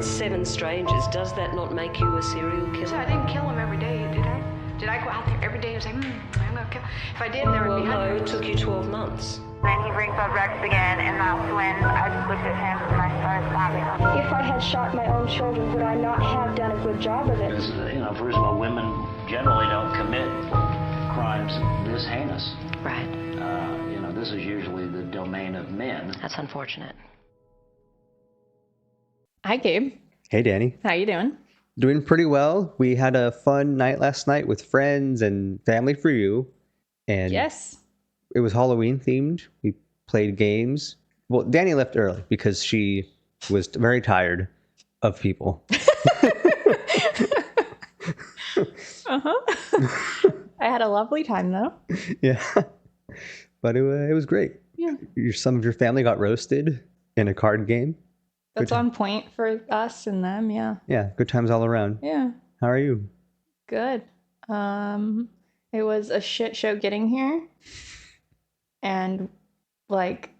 against 7 strangers, does that not make you a serial killer? So I didn't kill them every day, did I? Did I go out there every day and say, I'm gonna kill? If I did, there would be Well, no, hundreds. it took you 12 months. Then he brings up Rex again, and that's when I just looked at him and I started stabbing him. If I had shot my own children, would I not have done a good job of it? First of all, women generally don't commit crimes this heinous. Right. This is usually the domain of men. That's unfortunate. Hi, Gabe. Hey, Danny. How you doing? Doing pretty well. We had a fun night last night with friends and family for you. And Yes. it was Halloween themed. We played games. Well, Danny left early because she was very tired of people. I had a lovely time, though. Yeah. But it was great. Yeah. Some of your family got roasted in a card game. That's on point for us and them, yeah. Yeah, good times all around. Yeah. How are you? Good. It was a shit show getting here. And like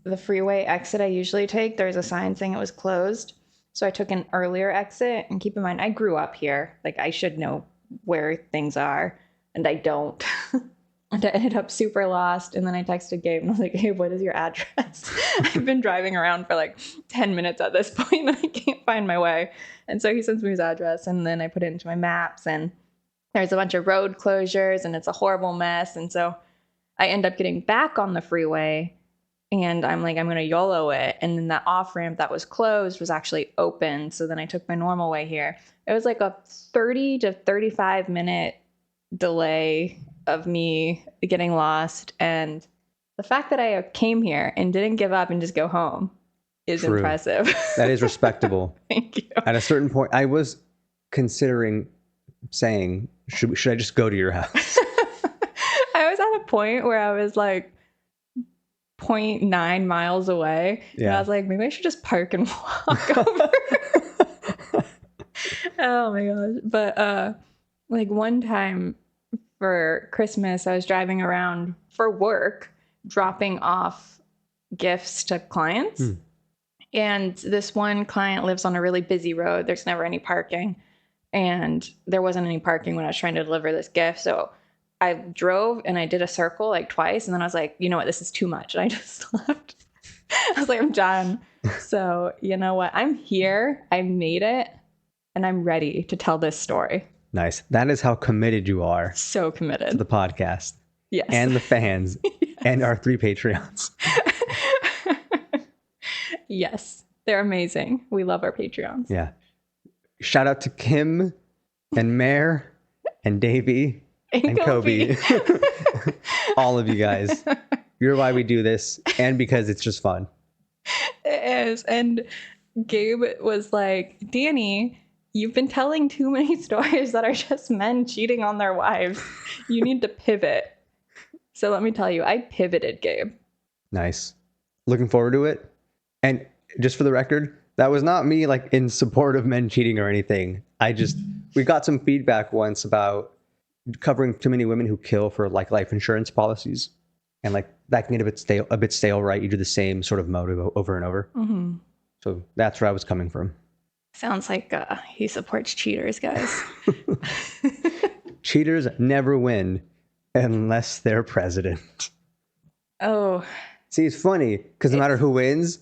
the freeway exit I usually take, there's a sign saying it was closed. So I took an earlier exit, and keep in mind, I grew up here. Like, I should know where things are, and I don't. And I ended up super lost. And then I texted Gabe and I was like, Gabe, what is your address? I've been driving around for like 10 minutes at this point and I can't find my way. And so he sends me his address, and then I put it into my maps, and there's a bunch of road closures and it's a horrible mess. And so I end up getting back on the freeway, and I'm like, I'm going to YOLO it. And then that off ramp that was closed was actually open. So then I took my normal way here. It was like a 30 to 35 minute delay of me getting lost. And the fact that I came here and didn't give up and just go home is True. impressive. That is respectable. Thank you. At a certain point, I was considering saying, should I just go to your house? I was at a point where I was like 0.9 miles away. Yeah. And I was like, maybe I should just park and walk over. Oh my gosh. But like one time for Christmas, I was driving around for work, dropping off gifts to clients. And this one client lives on a really busy road. There's never any parking. And there wasn't any parking when I was trying to deliver this gift. So I drove and I did a circle like twice. And then I was like, you know what? This is too much. And I just left. I was like, I'm done. So you know what? I'm here. I made it. And I'm ready to tell this story. Nice. That is how committed you are So committed. to the podcast. Yes. And the fans. Yes. And our 3 Patreons. Yes. They're amazing. We love our Patreons. Yeah. Shout out to Kim and Mare and Davey and Kobe. All of you guys. You're why we do this, and because it's just fun. It is. And Gabe was like, Danny, you've been telling too many stories that are just men cheating on their wives. You need to pivot. So let me tell you, I pivoted, Gabe. Nice. Looking forward to it. And just for the record, that was not me like in support of men cheating or anything. We got some feedback once about covering too many women who kill for like life insurance policies. And like that can get a bit stale, right? You do the same sort of motive over and over. Mm-hmm. So that's where I was coming from. Sounds like he supports cheaters, guys. Cheaters never win unless they're president. Oh. See, it's funny because no matter who wins,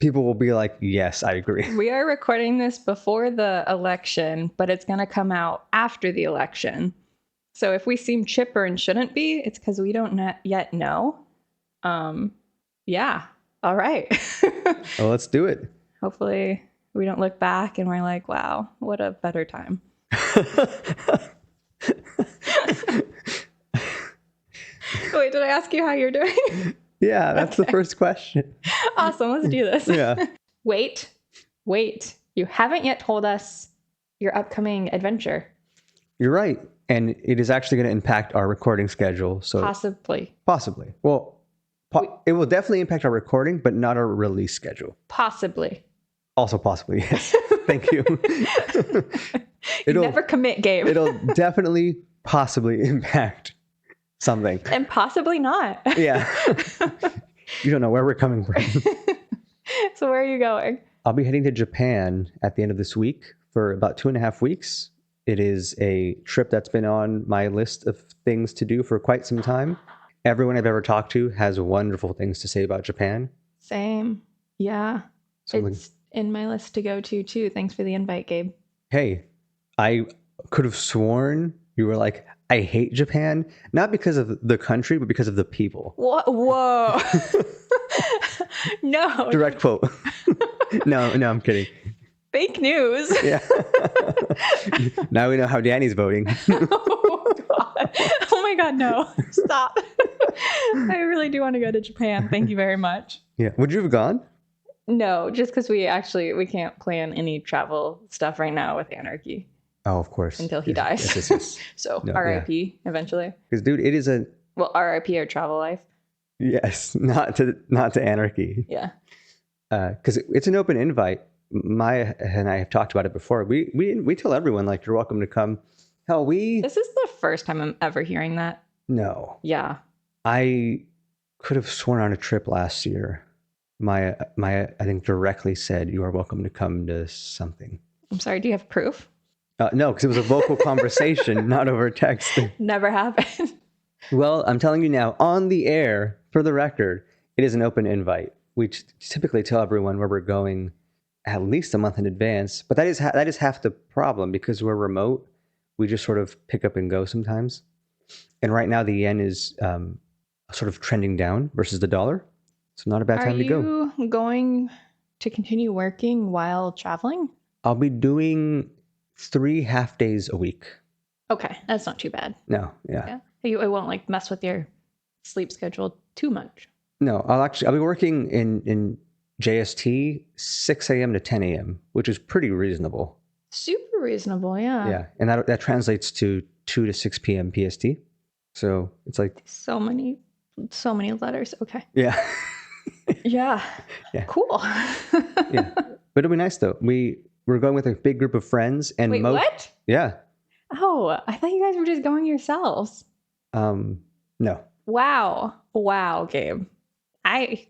people will be like, yes, I agree. We are recording this before the election, but it's going to come out after the election. So if we seem chipper and shouldn't be, it's because we don't yet know. Yeah. All right. Well, let's do it. Hopefully we don't look back and we're like, wow, what a better time. Wait, did I ask you how you're doing? Yeah, that's the first question. Awesome. Let's do this. Yeah. Wait. You haven't yet told us your upcoming adventure. You're right. And it is actually going to impact our recording schedule. So Possibly. Well, it will definitely impact our recording, but not our release schedule. Possibly. Also possibly, yes. Thank you. You never commit, Gabe. It'll definitely possibly impact something. And possibly not. Yeah. You don't know where we're coming from. So where are you going? I'll be heading to Japan at the end of this week for about 2.5 weeks. It is a trip that's been on my list of things to do for quite some time. Everyone I've ever talked to has wonderful things to say about Japan. Same. Yeah. So It's in my list to go to too. Thanks for the invite, Gabe. hey, I could have sworn you were like, I hate Japan, not because of the country, but because of the people. Whoa. No. Direct quote. No, I'm kidding. Fake news. Yeah. Now we know how Danny's voting. Oh God. Oh my God, no. Stop. I really do want to go to Japan. Thank you very much. Yeah. Would you have gone? No, just because we can't plan any travel stuff right now with Anarchy Oh, of course. until he Yes, dies. yes. So No, RIP eventually. Because, dude, it is a Well, RIP our travel life. yes, not to anarchy. Yeah. Because it's an open invite. Maya and I have talked about it before. We tell everyone like you're welcome to come. Hell, This is the first time I'm ever hearing that. no. Yeah. I could have sworn on a trip last year. Maya, I think directly said you are welcome to come to something. I'm sorry. Do you have proof? No, because it was a vocal conversation, not over text. Never happened. Well, I'm telling you now, on the air, for the record, it is an open invite. We typically tell everyone where we're going at least a month in advance, but that is half the problem because we're remote. We just sort of pick up and go sometimes. And right now, the yen is sort of trending down versus the dollar, so not a bad time to go. Are you going to continue working while traveling? I'll be doing 3 half days a week. Okay, that's not too bad. No, yeah. It won't like mess with your sleep schedule too much. No, I'll be working in JST 6 a.m. to 10 a.m., which is pretty reasonable. Super reasonable, yeah. Yeah, and that translates to 2 to 6 p.m. PST. So it's like So many letters. Okay. yeah, Yeah. Yeah. Cool. yeah. But it'll be nice though. We're going with a big group of friends and Wait, what? Yeah. Oh, I thought you guys were just going yourselves. No. Wow, Gabe.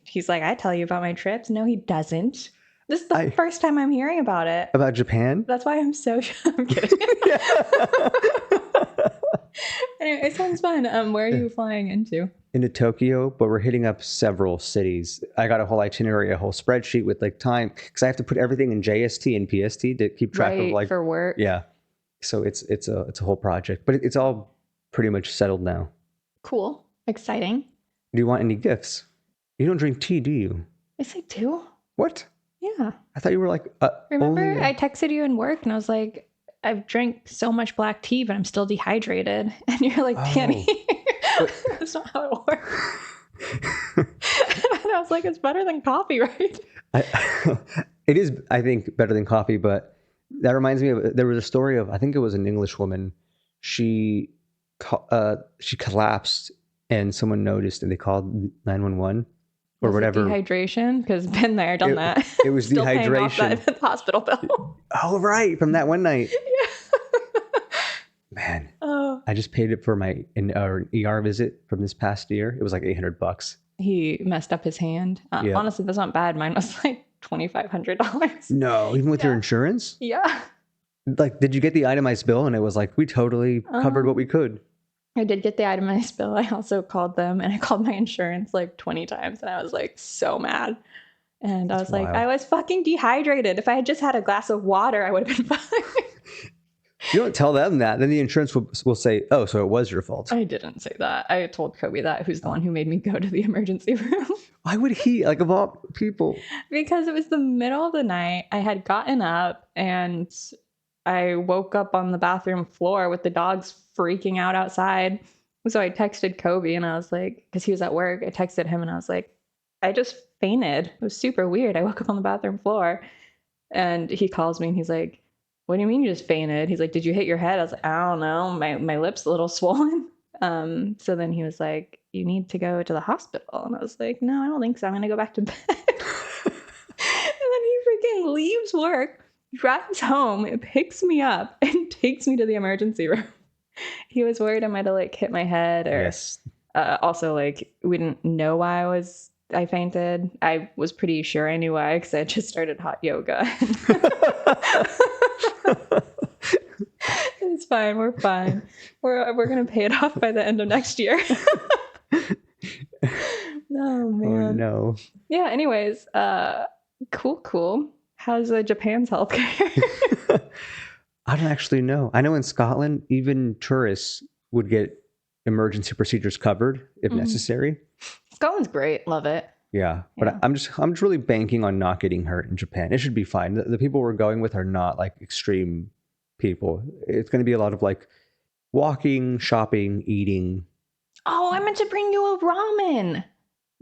He's like, I tell you about my trips. No, he doesn't. This is the first time I'm hearing about it. About Japan? That's why I'm so I'm kidding. Anyway, it sounds fun. Where are you flying into? Into Tokyo, but we're hitting up several cities. I got a whole itinerary, a whole spreadsheet with like time because I have to put everything in JST and PST to keep track of like for work. Yeah. So it's a whole project, but it's all pretty much settled now. Cool. Exciting. Do you want any gifts? You don't drink tea, do you? Yes, I do. What? Yeah. I thought you were like Remember I texted you in work and I was like, I've drank so much black tea, but I'm still dehydrated. And you're like, Danny, that's not how it works. And I was like, it's better than coffee, right? It is, I think, better than coffee, but that reminds me of, there was a story of, I think it was an English woman. She collapsed and someone noticed and they called 911 or Was whatever. It dehydration? Because been there, done that. It was Still paying off dehydration. that hospital bill. Oh, right. From that one night. Yeah. Man, Oh. I just paid it for my ER visit from this past year. It was like $800. He messed up his hand. Yeah. Honestly, that's not bad. Mine was like $2,500. No, even with your insurance? Yeah. Like, did you get the itemized bill? And it was like, we totally covered what we could. I did get the itemized bill. I also called them and I called my insurance like 20 times and I was like so mad. And I was like, wild. I was fucking dehydrated. If I had just had a glass of water, I would have been fine. You don't tell them that. Then the insurance will say, oh, so it was your fault. I didn't say that. I told Kobe that, who's the one who made me go to the emergency room. Why would he, like, of all people? Because it was the middle of the night. I had gotten up and I woke up on the bathroom floor with the dogs freaking out outside. So I texted Kobe and I was like, because he was at work, I texted him and I was like, I just fainted. It was super weird. I woke up on the bathroom floor and he calls me and he's like, what do you mean you just fainted? He's like, did you hit your head? I was like, I don't know. My lip's a little swollen. So then he was like, you need to go to the hospital. And I was like, no, I don't think so. I'm going to go back to bed. And then he freaking leaves work, drives home, it picks me up and takes me to the emergency room. He was worried I might have like hit my head or Yes. also like we didn't know why I was I fainted. I was pretty sure I knew why because I had just started hot yoga. It's fine. We're fine. We're gonna pay it off by the end of next year. Oh man. Oh no. Yeah. Anyways, cool. How's Japan's healthcare? I don't actually know. I know in Scotland, even tourists would get emergency procedures covered if necessary. Scotland's great. Love it. Yeah, but I'm just really banking on not getting hurt in Japan. It should be fine. The people we're going with are not like extreme people. It's going to be a lot of like walking, shopping, eating. Oh, I meant to bring you a ramen.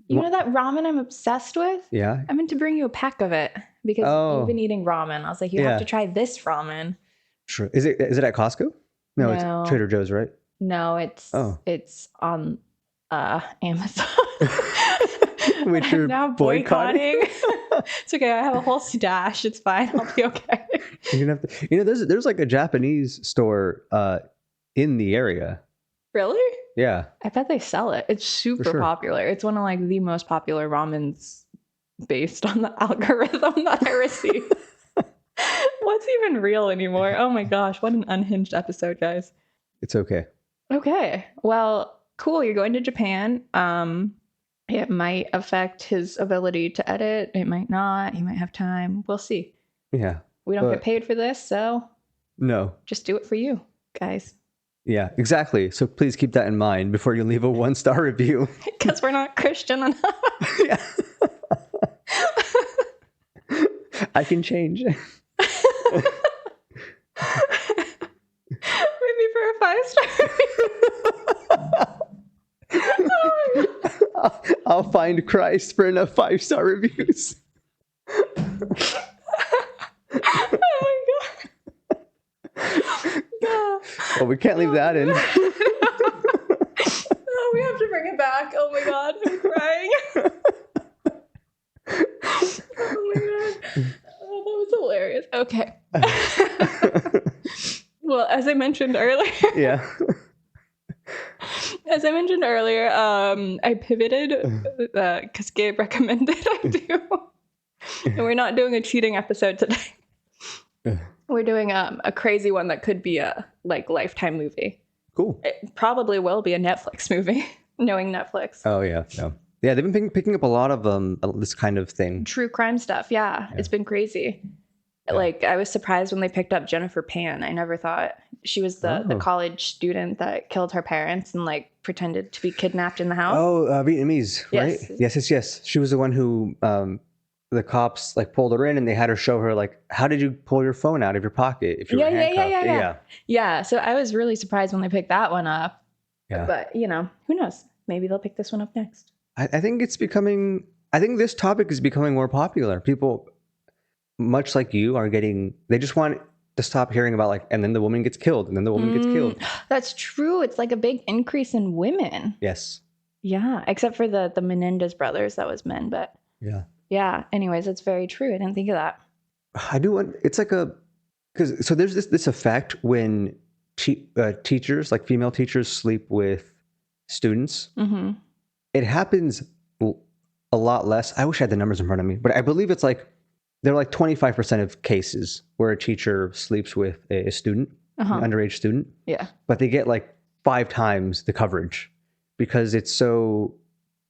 You know that ramen I'm obsessed with? Yeah. I meant to bring you a pack of it because you've been eating ramen. I was like, you have to try this ramen. Sure. Is it at Costco? No, No. it's Trader Joe's, right? No, it's on Amazon. Which you're now boycotting. It's okay. I have a whole stash. It's fine. I'll be okay. You're gonna have to, there's like a Japanese store in the area. Really? Yeah. I bet they sell it. It's super sure. popular. It's one of like the most popular ramens based on the algorithm that I receive. What's even real anymore? Oh my gosh, what an unhinged episode, guys. It's okay. Okay. Well, cool. You're going to Japan. It might affect his ability to edit. It might not. He might have time. We'll see. Yeah. We don't get paid for this, so no. Just do it for you, guys. Yeah, exactly. So please keep that in mind before you leave a 1-star review. Because we're not Christian enough. Yeah. I can change. Maybe for a 5-star review. I'll find Christ for enough 5-star reviews. Oh my god. Well, we can't leave that in. Oh, we have to bring it back. Oh my god, I'm crying. Oh my god. Oh, that was hilarious. Okay. Well, as I mentioned earlier. Yeah. As I mentioned earlier, I pivoted because Gabe recommended I do. And we're not doing a cheating episode today. We're doing a crazy one that could be a like Lifetime movie. Cool. It probably will be a Netflix movie, knowing Netflix. Oh yeah, no. Yeah, they've been picking up a lot of this kind of thing. True crime stuff. Yeah. It's been crazy. Yeah. Like I was surprised when they picked up Jennifer Pan. I never thought she was the college student that killed her parents and like pretended to be kidnapped in the house. Oh, Vietnamese, right? Yes. She was the one who the cops like pulled her in and they had her show her like, how did you pull your phone out of your pocket if you were handcuffed? Yeah. So I was really surprised when they picked that one up. Yeah. But who knows? Maybe they'll pick this one up next. I think this topic is becoming more popular. People, much like you, they just want to stop hearing about like, and then the woman gets killed, and then the woman gets killed. That's true. It's like a big increase in women. Yes. Yeah, except for the Menendez brothers, that was men, but yeah. Anyways, that's very true. I didn't think of that. I do want. It's like so there's this effect when teachers, like female teachers, sleep with students. Mm-hmm. It happens a lot less. I wish I had the numbers in front of me, but I believe it's like there are like 25% of cases where a teacher sleeps with a student, an underage student. Yeah. But they get like 5 times the coverage because it just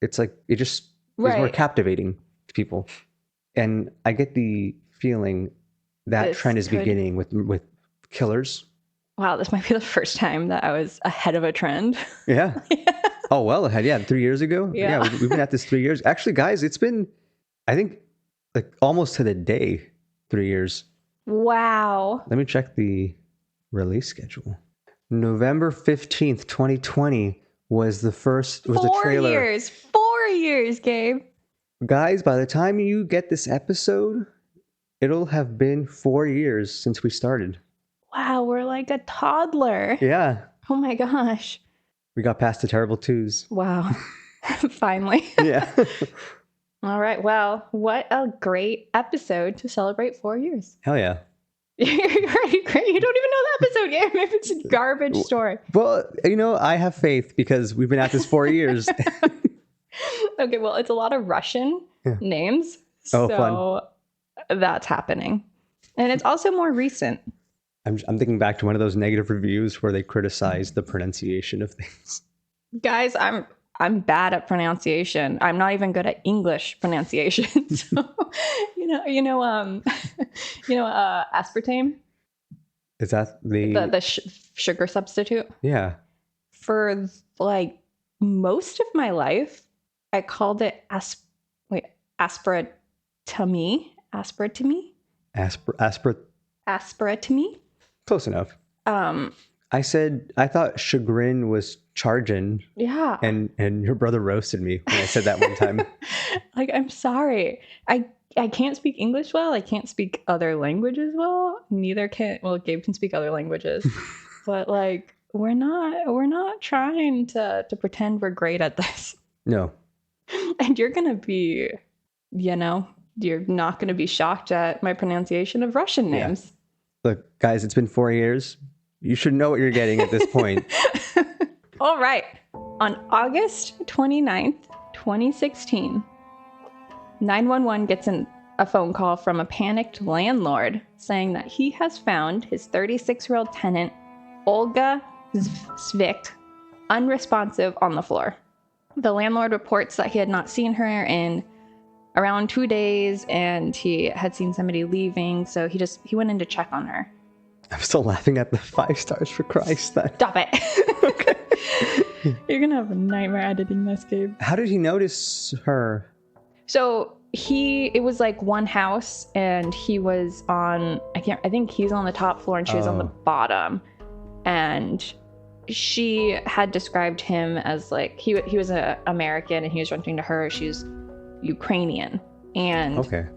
is more captivating to people. And I get the feeling that trend is beginning with killers. Wow, this might be the first time that I was ahead of a trend. Yeah. Oh, well ahead. Yeah, 3 years ago. Yeah, we've been at this 3 years. Actually, guys, it's been, I think, like almost to the day, 3 years. Wow. Let me check the release schedule. November 15th, 2020 was the trailer. 4 years. 4 years, Gabe. Guys, by the time you get this episode, it'll have been 4 years since we started. Wow, we're like a toddler. Yeah. Oh my gosh. We got past the terrible twos. Wow. Finally. Yeah. All right. Well, what a great episode to celebrate 4 years. Hell yeah. You're already great. You don't even know the episode yet. Maybe it's a garbage story. Well, I have faith because we've been at this 4 years. Okay, well, it's a lot of Russian names. Oh, so that's happening. And it's also more recent. I'm thinking back to one of those negative reviews where they criticize the pronunciation of things. Guys, I'm bad at pronunciation. I'm not even good at English pronunciation. So, aspartame? Is that The sugar substitute? Yeah. For like most of my life, I called it aspartame. Aspartame? Aspartame? Close enough. I thought chagrin was chargin. Yeah. And your brother roasted me when I said that one time. Like, I'm sorry. I can't speak English well. I can't speak other languages well. Gabe can speak other languages. But like, we're not trying to pretend we're great at this. No. And you're going to be, you're not going to be shocked at my pronunciation of Russian names. Yeah. Look, guys, it's been 4 years. You should know what you're getting at this point. All right. On August 29th, 2016, 911 gets a phone call from a panicked landlord saying that he has found his 36-year-old tenant, Olga Svikt, unresponsive on the floor. The landlord reports that he had not seen her in around 2 days, and he had seen somebody leaving, so he went in to check on her. I'm still laughing at the 5 stars for Christ. Stop it. Okay. You're gonna have a nightmare editing this, Gabe. How did he notice her? So it was like one house, and he was on, I think he's on the top floor and she was on the bottom. And she had described him as like, he was an American and he was renting to her. She's Ukrainian. And okay.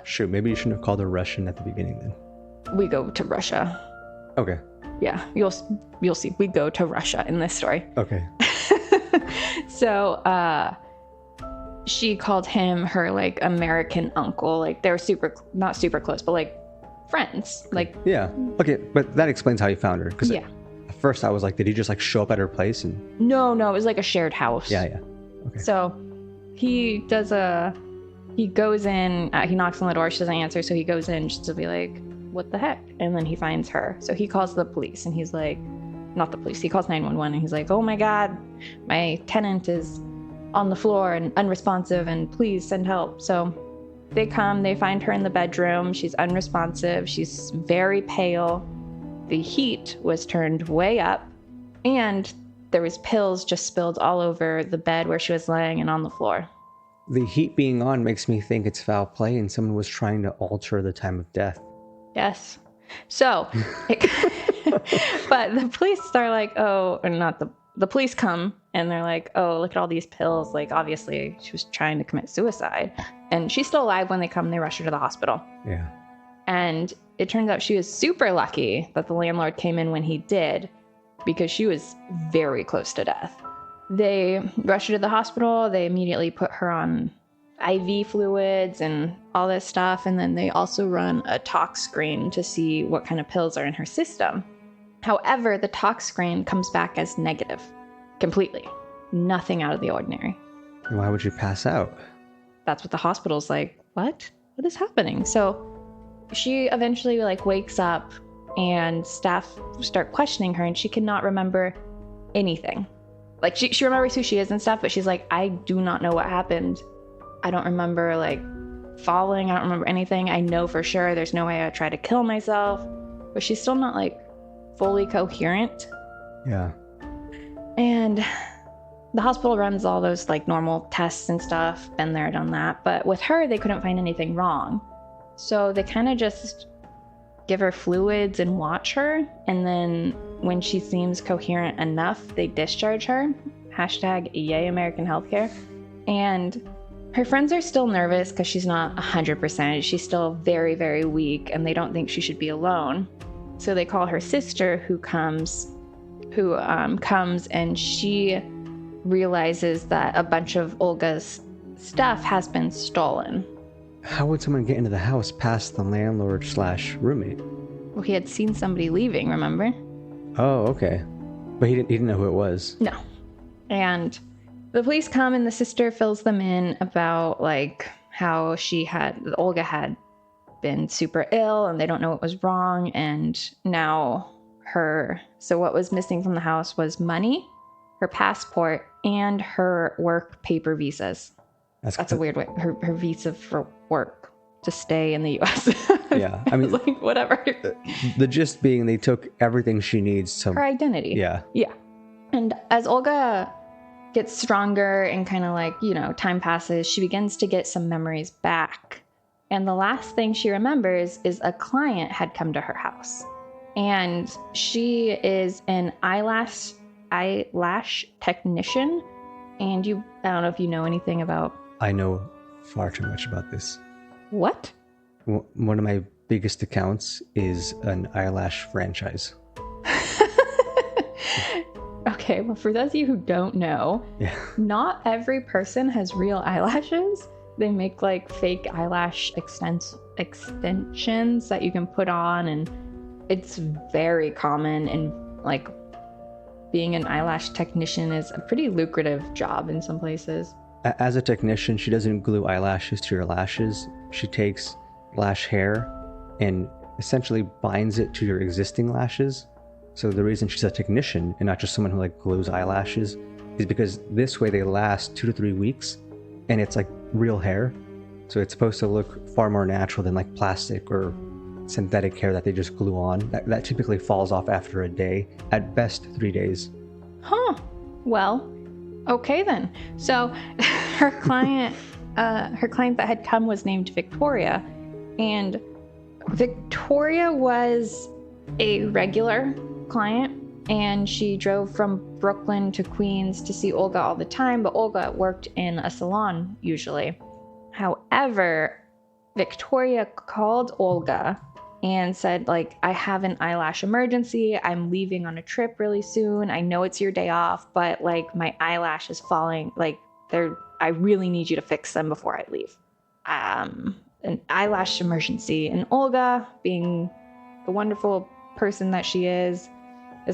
Shoot, maybe you shouldn't have called her Russian at the beginning then. We go to Russia. Okay. Yeah, you'll see. We go to Russia in this story. Okay. So, she called him her like American uncle. Like they were not super close, but like friends. Like yeah. Okay, but that explains how you found her. Because yeah. At first I was like, did he just like show up at her place? And no, it was like a shared house. Yeah. Okay. So he goes in. He knocks on the door. She doesn't answer. So he goes in just to be like, what the heck? And then he finds her. So he calls the police and he's like, not the police, he calls 911 and he's like, oh my God, my tenant is on the floor and unresponsive and please send help. So they come, they find her in the bedroom. She's unresponsive. She's very pale. The heat was turned way up and there was pills just spilled all over the bed where she was laying and on the floor. The heat being on makes me think it's foul play and someone was trying to alter the time of death. Yes. So, but the police are like, oh, or not the police come and they're like, oh, look at all these pills. Like, obviously she was trying to commit suicide and she's still alive when they come, they rush her to the hospital. Yeah. And it turns out she was super lucky that the landlord came in when he did because she was very close to death. They rushed her to the hospital. They immediately put her on IV fluids and all this stuff, and then they also run a tox screen to see what kind of pills are in her system. However, the tox screen comes back as negative, completely. Nothing out of the ordinary. Why would you pass out? That's what the hospital's like, what is happening? So she eventually like wakes up and staff start questioning her and she cannot remember anything. Like she remembers who she is and stuff, but she's like, I do not know what happened. I don't remember like falling. I don't remember anything. I know for sure there's no way I tried to kill myself, but she's still not like fully coherent. Yeah. And the hospital runs all those like normal tests and stuff. Been there, done that. But with her, they couldn't find anything wrong. So they kind of just give her fluids and watch her. And then when she seems coherent enough, they discharge her. #yay American Healthcare. And her friends are still nervous because she's not 100%. She's still very, very weak and they don't think she should be alone. So they call her sister who comes and she realizes that a bunch of Olga's stuff has been stolen. How would someone get into the house past the landlord/roommate? Well, he had seen somebody leaving, remember? Oh, okay. But he didn't know who it was. No. And the police come and the sister fills them in about like how Olga had been super ill and they don't know what was wrong. And now so what was missing from the house was money, her passport, and her work paper visas. That's a weird way. Her visa for work to stay in the US. Yeah. I mean, like, whatever. The gist being they took everything she needs to... Her identity. Yeah. Yeah. And as Olga gets stronger and kind of like, time passes, she begins to get some memories back. And the last thing she remembers is a client had come to her house. And she is an eyelash technician. And I don't know if you know anything about... I know far too much about this. What? One of my biggest accounts is an eyelash franchise. Okay, well, for those of you who don't know, not every person has real eyelashes. They make like fake eyelash extensions that you can put on, and it's very common. And like being an eyelash technician is a pretty lucrative job in some places. As a technician, she doesn't glue eyelashes to your lashes. She takes lash hair and essentially binds it to your existing lashes. So the reason she's a technician and not just someone who like glues eyelashes is because this way they last 2 to 3 weeks and it's like real hair. So it's supposed to look far more natural than like plastic or synthetic hair that they just glue on. That typically falls off after a day, at best 3 days. Huh. Well, okay then. So her client that had come was named Victoria, and Victoria was a regular client, and she drove from Brooklyn to Queens to see Olga all the time, but Olga worked in a salon usually. However, Victoria called Olga and said, like, I have an eyelash emergency. I'm leaving on a trip really soon. I know it's your day off, but like my eyelash is falling. Like I really need you to fix them before I leave. An eyelash emergency. And Olga, being the wonderful person that she is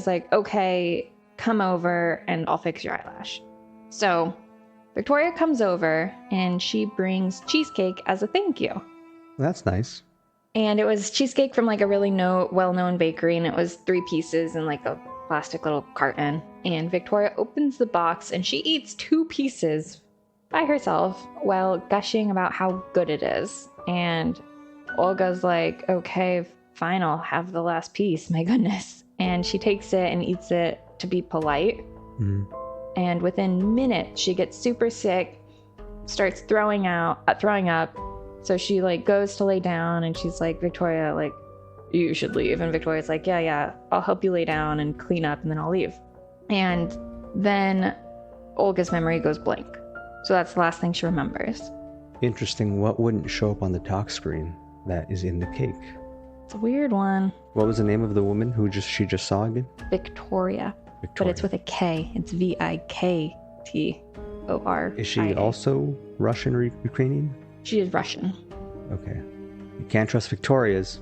like, okay, come over and I'll fix your eyelash. So Victoria comes over and she brings cheesecake as a thank you. That's nice. And it was cheesecake from like a really well-known bakery, and it was 3 pieces in like a plastic little carton. And Victoria opens the box and she eats 2 pieces by herself while gushing about how good it is. And Olga's like, okay, fine, I'll have the last piece. My goodness. And she takes it and eats it to be polite. Mm-hmm. And within minutes, she gets super sick, starts throwing up. So she like goes to lay down and she's like, Victoria, like, you should leave. And Victoria's like, yeah, I'll help you lay down and clean up and then I'll leave. And then Olga's memory goes blank. So that's the last thing she remembers. Interesting. What wouldn't show up on the talk screen that is in the cake? It's a weird one. What was the name of the woman who she just saw again? Victoria. But it's with a K. It's Viktor. Is she also Russian or Ukrainian? She is Russian. Okay. You can't trust Victorias.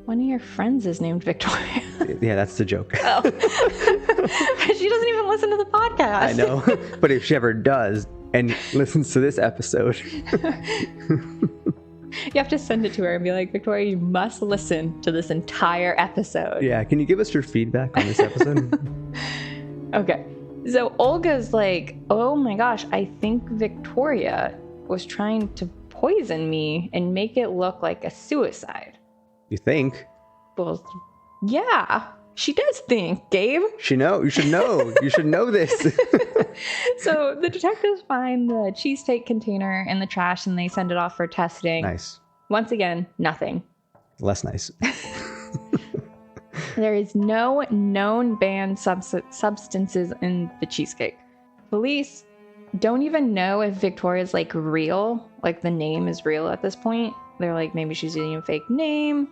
One of your friends is named Victoria. Yeah, that's the joke. Oh. She doesn't even listen to the podcast. I know. But if she ever does and listens to this episode... You have to send it to her and be like, Victoria, you must listen to this entire episode. Yeah, can you give us your feedback on this episode? Okay. So Olga's like, oh my gosh, I think Victoria was trying to poison me and make it look like a suicide. You think? Well, yeah, she does think, Gabe. You should know. You should know this. So the detectives find the cheesesteak container in the trash and they send it off for testing. Nice. Once again, nothing. Less nice. There is no known banned substances in the cheesecake. Police don't even know if Victoria's like real, like the name is real at this point. They're like, maybe she's using a fake name.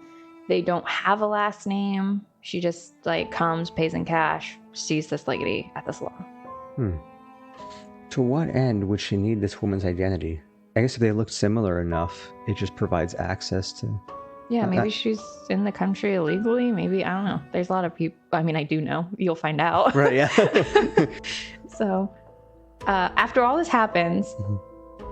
They don't have a last name. She just like comes, pays in cash, sees this lady at the salon. To what end would she need this woman's identity? I guess if they look similar enough, it just provides access to... Yeah, maybe she's in the country illegally. Maybe, I don't know. There's a lot of people. I mean, I do know. You'll find out. Right, yeah. So After all this happens,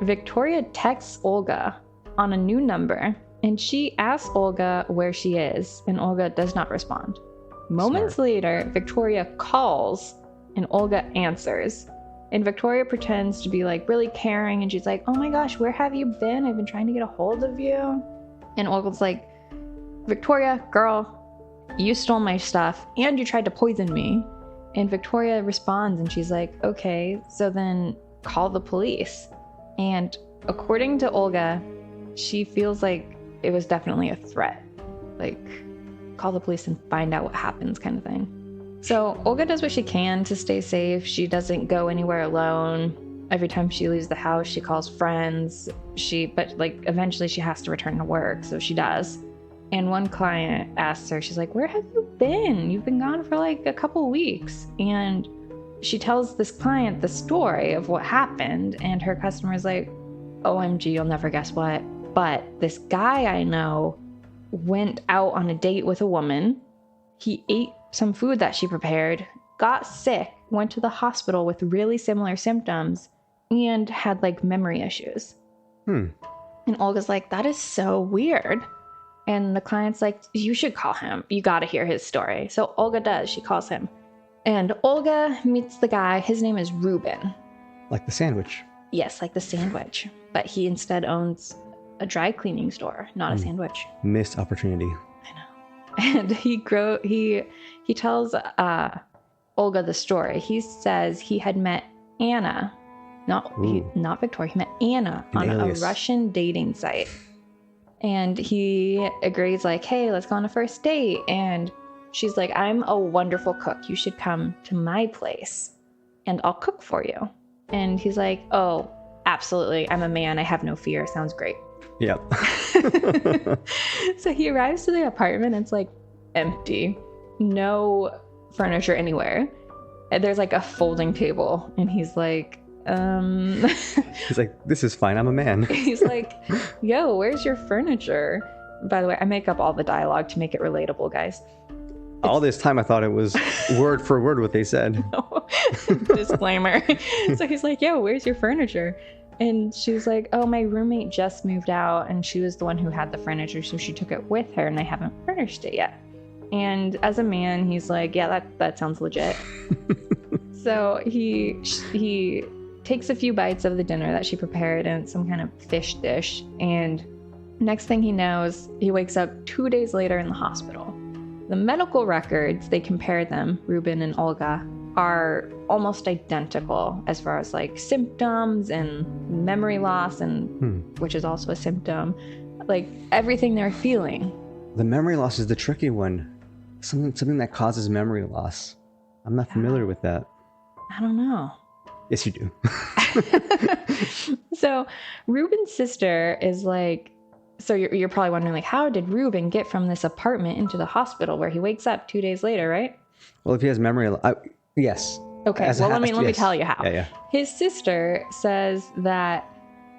Victoria texts Olga on a new number, and she asks Olga where she is, and Olga does not respond. Moments later, Victoria calls, and Olga answers. And Victoria pretends to be like really caring, and she's like, oh my gosh, where have you been? I've been trying to get a hold of you. And Olga's like, Victoria, girl, you stole my stuff and you tried to poison me. And Victoria responds and she's like, okay, so then call the police. And according to Olga, she feels like it was definitely a threat. Like, call the police and find out what happens kind of thing. So Olga does what she can to stay safe. She doesn't go anywhere alone. Every time she leaves the house, she calls friends. But eventually she has to return to work, so she does. And one client asks her, she's like, where have you been? You've been gone for like a couple weeks. And she tells this client the story of what happened, and her customer's like, OMG, you'll never guess what. But this guy I know went out on a date with a woman. He ate some food that she prepared, got sick, went to the hospital with really similar symptoms, and had like memory issues. And Olga's like, that is so weird. And the client's like, you should call him. You got to hear his story. So Olga does. She calls him. And Olga meets the guy. His name is Ruben. Like the sandwich. Yes, like the sandwich. But he instead owns a dry cleaning store, not a sandwich. Missed opportunity. I know. And he tells Olga the story. He says he had met Anna. Not Victoria. He met Anna on a Russian dating site. And he agrees like, hey, let's go on a first date. And she's like, I'm a wonderful cook. You should come to my place and I'll cook for you. And he's like, oh, absolutely. I'm a man. I have no fear. Sounds great. Yep. So he arrives to the apartment. It's like empty. No furniture anywhere. And there's like a folding table. And he's like, He's like, this is fine. I'm a man. He's like, yo, where's your furniture? By the way, I make up all the dialogue to make it relatable, guys. All this time I thought it was word for word what they said. No. Disclaimer. So he's like, yo, where's your furniture? And she's like, oh, my roommate just moved out and she was the one who had the furniture, so she took it with her and I haven't furnished it yet. And as a man, he's like, yeah, that sounds legit. So he takes a few bites of the dinner that she prepared and some kind of fish dish. And next thing he knows, he wakes up 2 days later in the hospital. The medical records, they compare them, Ruben and Olga, are almost identical as far as like symptoms and memory loss, and which is also a symptom, like everything they're feeling. The memory loss is the tricky one. Something that causes memory loss. I'm not familiar with that. I don't know. Yes, you do. So Ruben's sister is like, so you're probably wondering, like, how did Ruben get from this apartment into the hospital where he wakes up 2 days later, right? Well, if he has memory, yes. Okay, well, let me tell you how. Yeah. His sister says that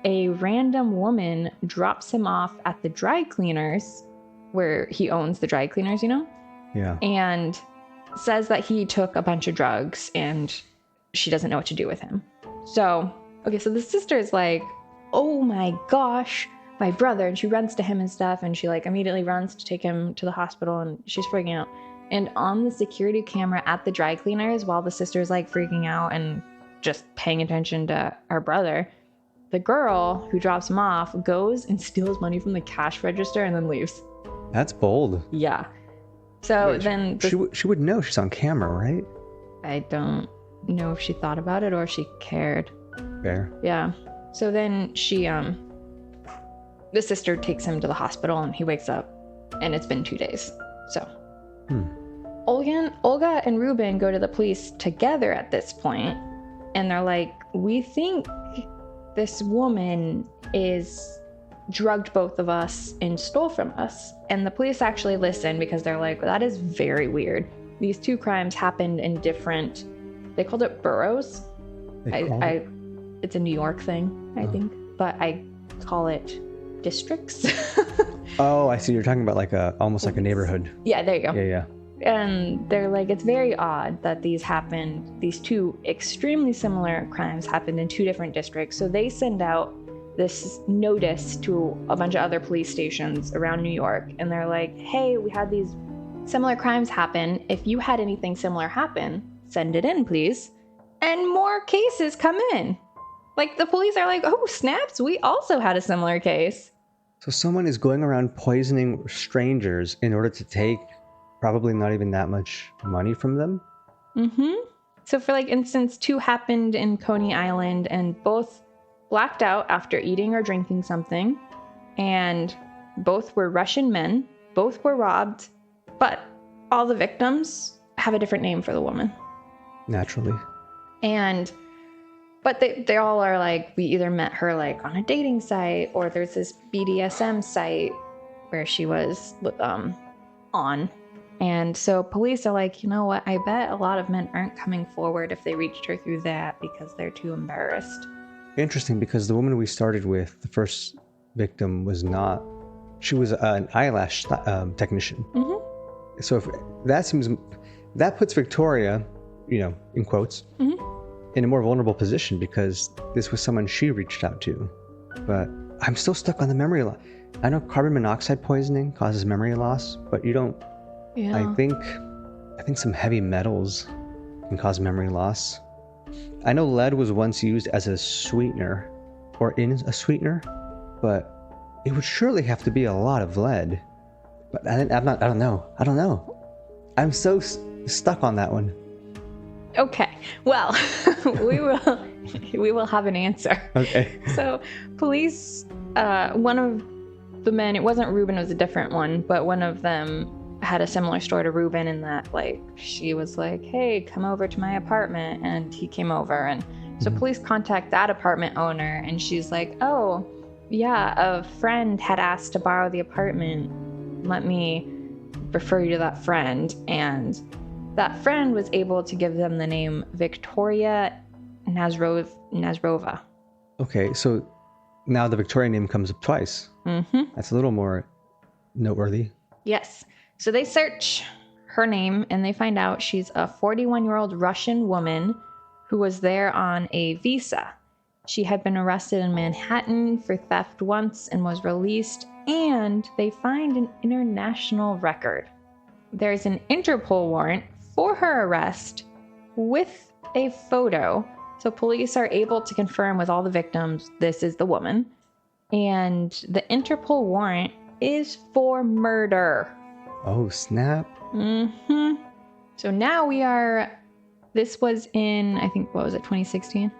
a random woman drops him off at the dry cleaners, where he owns the dry cleaners, you know? Yeah. And says that he took a bunch of drugs and she doesn't know what to do with him. So the sister is like, oh my gosh, my brother. And she runs to him and stuff. And she like immediately runs to take him to the hospital and she's freaking out. And on the security camera at the dry cleaners, while the sister's like freaking out and just paying attention to her brother, the girl who drops him off goes and steals money from the cash register and then leaves. That's bold. Yeah. So Wait, then she would know she's on camera, right? I don't know if she thought about it or if she cared. Fair. Yeah. So then she the sister takes him to the hospital and he wakes up and it's been 2 days. So Olga and Ruben go to the police together at this point, and they're like, we think this woman is drugged both of us and stole from us. And the police actually listen because they're like, that is very weird. These two crimes happened in different, they called it boroughs. It's a New York thing, I think, but I call it districts. Oh, I see. You're talking about like almost like a neighborhood. Yeah, there you go. Yeah. And they're like, it's very odd that these two extremely similar crimes happened in two different districts. So they send out this notice to a bunch of other police stations around New York. And they're like, hey, we had these similar crimes happen. If you had anything similar happen, send it in, please. And more cases come in. Like, the police are like, oh, snaps, we also had a similar case. So someone is going around poisoning strangers in order to take probably not even that much money from them? Mm-hmm. So for like instance, 2 happened in Coney Island and both blacked out after eating or drinking something. And both were Russian men. Both were robbed. But all the victims have a different name for the woman. Naturally. But they all are like, we either met her like on a dating site, or there's this BDSM site where she was on. And so police are like, you know what? I bet a lot of men aren't coming forward if they reached her through that because they're too embarrassed. Interesting, because the woman we started with, the first victim, was not. She was an eyelash technician. Mm-hmm. So if that puts Victoria, in quotes, in a more vulnerable position because this was someone she reached out to. But I'm still stuck on the memory loss. I know carbon monoxide poisoning causes memory loss, but you don't. Yeah. I think some heavy metals can cause memory loss. I know lead was once used as a sweetener, or in a sweetener, but it would surely have to be a lot of lead. But I don't know. I'm so stuck on that one. Okay, well, we will have an answer. Okay. So police, one of the men, it wasn't Ruben, it was a different one, but one of them had a similar story to Ruben in that, like, she was like, hey, come over to my apartment, and he came over. And so police contact that apartment owner, and she's like, oh, yeah, a friend had asked to borrow the apartment. Let me refer you to that friend. And that friend was able to give them the name Viktoria Nasyrova. Okay, so now the Victoria name comes up twice. Mm-hmm. That's a little more noteworthy. Yes. So they search her name and they find out she's a 41-year-old Russian woman who was there on a visa. She had been arrested in Manhattan for theft once and was released, and they find an international record. There's an Interpol warrant for her arrest with a photo. So police are able to confirm with all the victims this is the woman. And the Interpol warrant is for murder. Oh, snap. Mm-hmm. So now this was in, I think, what was it, 2016?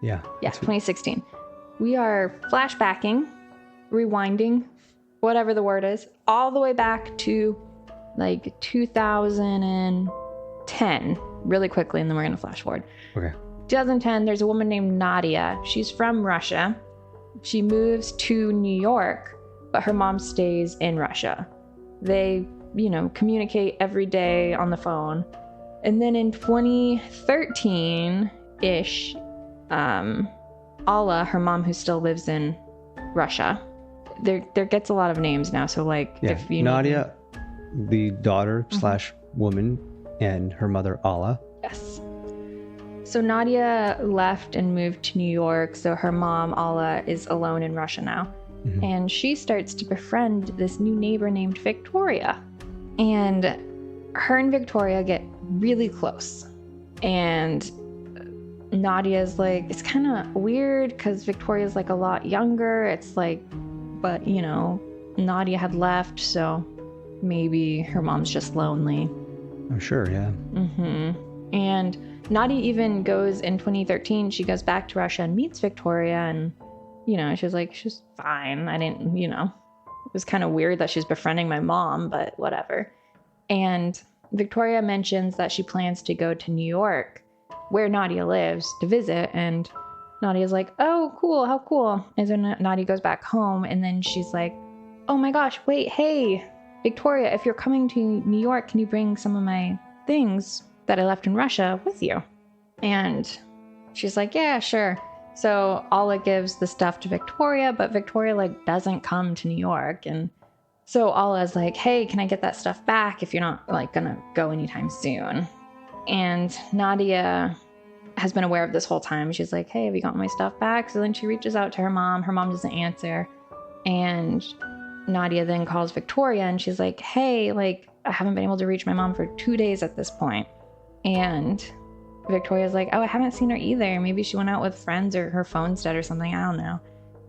Yeah. Yeah, 2016. We are flashbacking, rewinding, whatever the word is, all the way back to like 2010 really quickly, and then we're going to flash forward. Okay. 2010, there's a woman named Nadia. She's from Russia. She moves to New York, but her mom stays in Russia. They, communicate every day on the phone. And then in 2013-ish, Alla, her mom who still lives in Russia, there gets a lot of names now. So like, Yeah. if you Nadia, the daughter / woman, and her mother Alla. Yes. So Nadia left and moved to New York. So her mom, Alla, is alone in Russia now. Mm-hmm. And she starts to befriend this new neighbor named Victoria. And her and Victoria get really close. And Nadia's like, it's kind of weird because Victoria's like a lot younger. It's like, but Nadia had left, so maybe her mom's just lonely. I'm sure, yeah. Mm-hmm. And Nadia even goes in 2013, she goes back to Russia and meets Victoria, and she's like, she's fine. I didn't, it was kind of weird that she's befriending my mom, but whatever. And Victoria mentions that she plans to go to New York, where Nadia lives, to visit, and Nadia's like, oh, cool, how cool. And so Nadia goes back home, and then she's like, oh my gosh, wait, hey, Victoria, if you're coming to New York, can you bring some of my things that I left in Russia with you? And she's like, yeah, sure. So Alla gives the stuff to Victoria, but Victoria doesn't come to New York. And So Alla's like, hey, can I get that stuff back if you're not like gonna go anytime soon? And Nadia has been aware of this whole time. She's like, hey, have you gotten my stuff back? So then she reaches out to her mom. Her mom doesn't answer. And Nadia then calls Victoria and she's like, hey, like, I haven't been able to reach my mom for 2 days at this point. And Victoria's like, oh, I haven't seen her either. Maybe she went out with friends or her phone's dead or something. I don't know.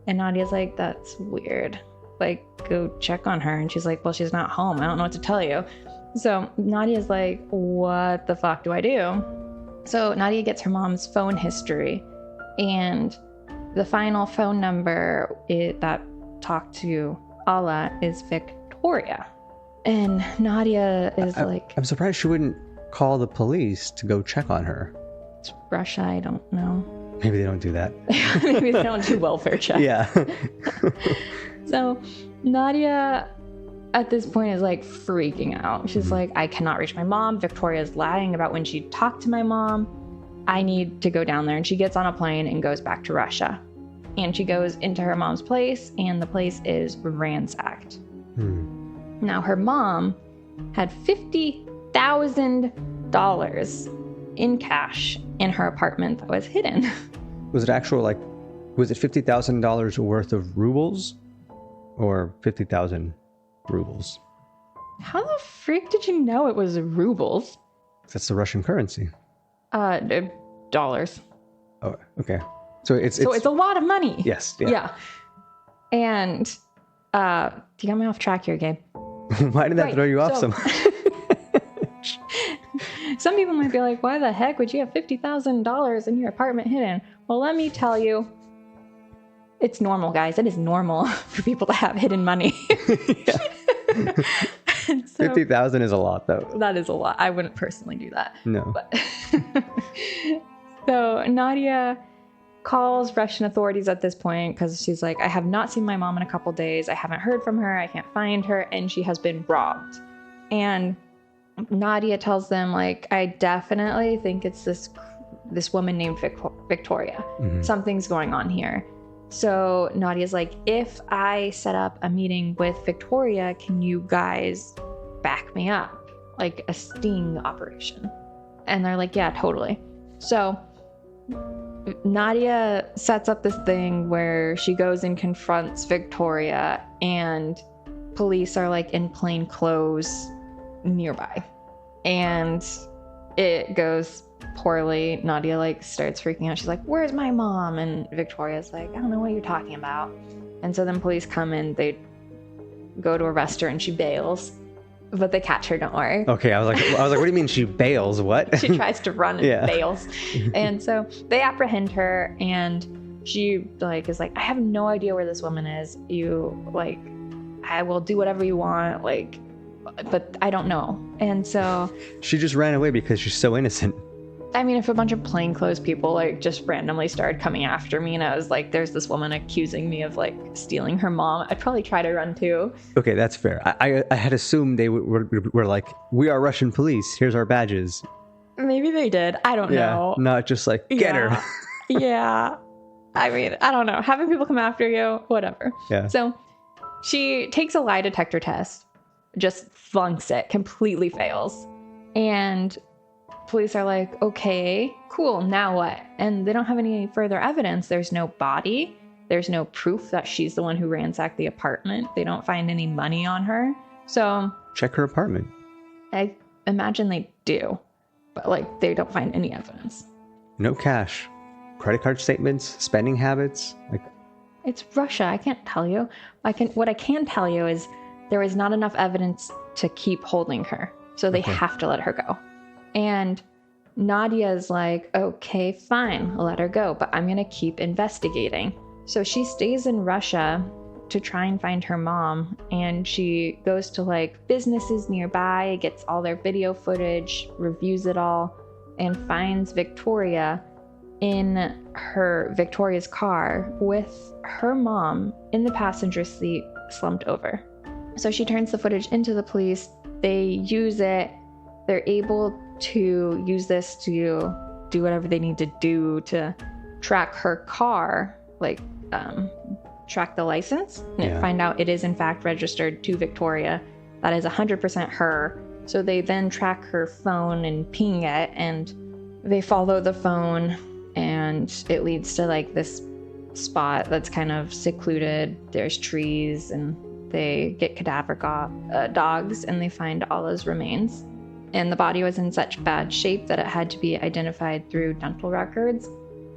And Nadia's like, that's weird. Like, go check on her. And she's like, well, she's not home. I don't know what to tell you. So Nadia's like, what the fuck do I do? So Nadia gets her mom's phone history. And the final phone number that talked to Alla is Victoria. And Nadia is like... I'm surprised she wouldn't call the police to go check on her. It's Russia, I don't know. Maybe they don't do that. Maybe they don't do welfare checks. Yeah. So Nadia at this point is like freaking out. She's like, I cannot reach my mom. Victoria's lying about when she talked to my mom. I need to go down there. And she gets on a plane and goes back to Russia. And she goes into her mom's place, and the place is ransacked. Now, her mom had $50,000 in cash in her apartment that was hidden. Was it $50,000 worth of rubles or 50,000 rubles? How the freak did you know it was rubles? That's the Russian currency. Dollars. Oh, okay. So it's a lot of money. Yes. Yeah. And you got me off track here, Gabe. Why did that throw you off so much? Some people might be like, why the heck would you have $50,000 in your apartment hidden? Well, let me tell you, it's normal, guys. It is normal for people to have hidden money. 50,000 is a lot, though. That is a lot. I wouldn't personally do that. No. But so Nadia calls Russian authorities at this point because she's like, I have not seen my mom in a couple days. I haven't heard from her. I can't find her. And she has been robbed. And Nadia tells them, like, I definitely think it's this woman named Victoria. Something's going on here. So Nadia's like, if I set up a meeting with Victoria, can you guys back me up? Like a sting operation. And they're like, yeah, totally. So Nadia sets up this thing where she goes and confronts Victoria, and police are like in plain clothes nearby. And it goes poorly. Nadia like starts freaking out. She's like, where's my mom? And Victoria's like, I don't know what you're talking about. And so then police come in, they go to arrest her, and she bails, but they catch her, don't worry. Okay, I was like, what do you mean she bails? What? She tries to run and bails. And so they apprehend her, and she like is like, I have no idea where this woman is. You like, I will do whatever you want, like, but I don't know. And so she just ran away because she's so innocent. I mean, if a bunch of plainclothes people like just randomly started coming after me and I was like, there's this woman accusing me of like stealing her mom, I'd probably try to run too. Okay, that's fair. I had assumed they were like, we are Russian police. Here's our badges. Maybe they did. I don't know. Not just like, get her. Yeah. I mean, I don't know. Having people come after you, whatever. Yeah. So she takes a lie detector test, just flunks it, completely fails. And police are like, okay, cool, now what? And they don't have any further evidence. There's no body. There's no proof that she's the one who ransacked the apartment. They don't find any money on her. So check her apartment. I imagine they do, but like they don't find any evidence. No cash. Credit card statements, spending habits. Like, it's Russia. I can't tell you. What I can tell you is there is not enough evidence to keep holding her. So they have to let her go. And Nadia's like, okay, fine, I'll let her go, but I'm going to keep investigating. So she stays in Russia to try and find her mom, and she goes to like businesses nearby, gets all their video footage, reviews it all, and finds Victoria in Victoria's car with her mom in the passenger seat, slumped over. So she turns the footage into the police. They use it. They're able to use this to do whatever they need to do to track her car, like track the license and Yeah. find out it is in fact registered to Victoria. That is 100% her. So they then track her phone and ping it, and they follow the phone, and it leads to like this spot that's kind of secluded. There's trees, and they get cadaver dogs, and they find Allah's remains. And the body was in such bad shape that it had to be identified through dental records.